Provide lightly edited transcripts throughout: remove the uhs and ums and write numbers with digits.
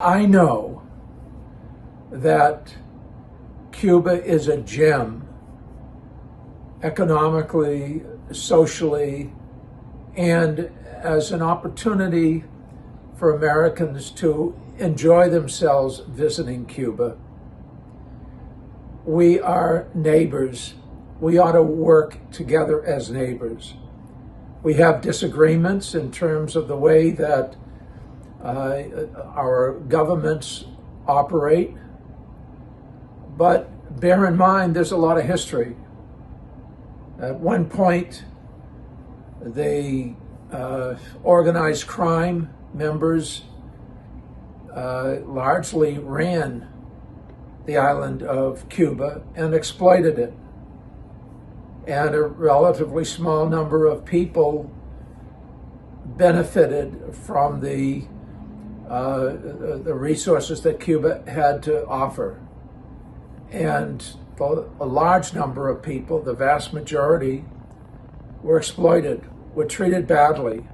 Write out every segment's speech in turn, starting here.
I know that Cuba is a gem economically, socially, and as an opportunity for Americans to enjoy themselves visiting Cuba. We are neighbors. We ought to work together as neighbors. We have disagreements in terms of the way that our governments operate, but bear in mind there's a lot of history. At one point, the organized crime members largely ran the island of Cuba and exploited it. And a relatively small number of people benefited from the resources that Cuba had to offer. And a large number of people, the vast majority, were exploited, were treated badly,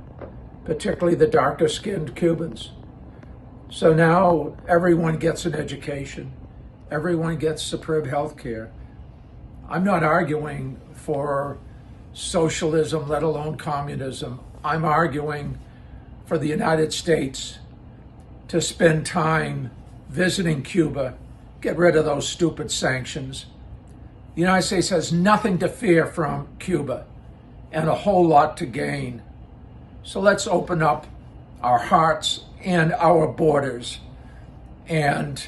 particularly the darker skinned Cubans. So now everyone gets an education, everyone gets superb health care. I'm not arguing for socialism, let alone communism. I'm arguing for the United States to spend time visiting Cuba, get rid of those stupid sanctions. The United States has nothing to fear from Cuba and a whole lot to gain. So let's open up our hearts and our borders and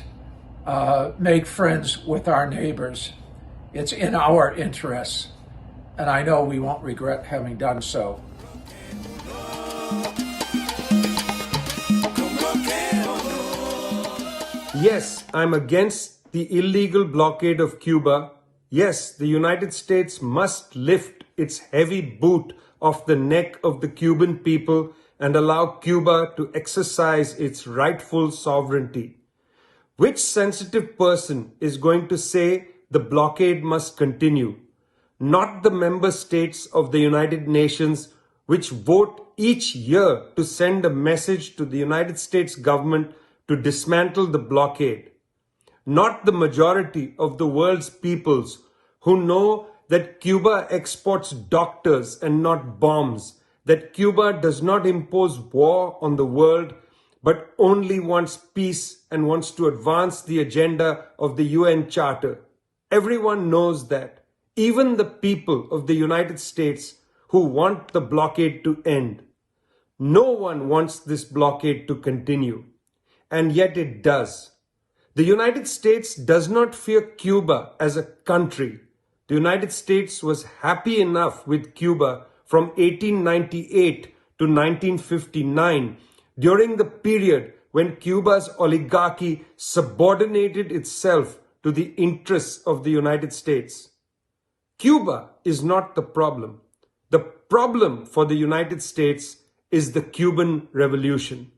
make friends with our neighbors. It's in our interests, and I know we won't regret having done so. Yes, I'm against the illegal blockade of Cuba. Yes, the United States must lift its heavy boot off the neck of the Cuban people and allow Cuba to exercise its rightful sovereignty. Which sensitive person is going to say the blockade must continue? Not the member states of the United Nations, which vote each year to send a message to the United States government to dismantle the blockade. Not the majority of the world's peoples who know that Cuba exports doctors and not bombs, that Cuba does not impose war on the world, but only wants peace and wants to advance the agenda of the UN Charter. Everyone knows that. Even the people of the United States who want the blockade to end. No one wants this blockade to continue. And yet it does. The United States does not fear Cuba as a country. The United States was happy enough with Cuba from 1898 to 1959, during the period when Cuba's oligarchy subordinated itself to the interests of the United States. Cuba is not the problem. The problem for the United States is the Cuban Revolution.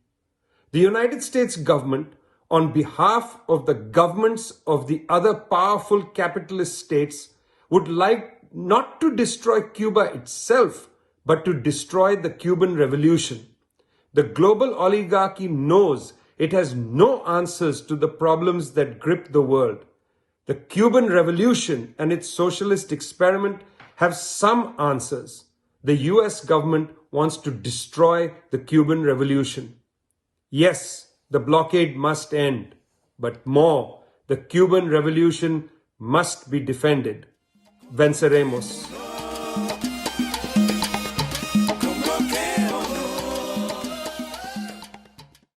The United States government, on behalf of the governments of the other powerful capitalist states, would like not to destroy Cuba itself, but to destroy the Cuban Revolution. The global oligarchy knows it has no answers to the problems that grip the world. The Cuban Revolution and its socialist experiment have some answers. The US government wants to destroy the Cuban Revolution. Yes, the blockade must end, but more, the Cuban Revolution must be defended. Venceremos.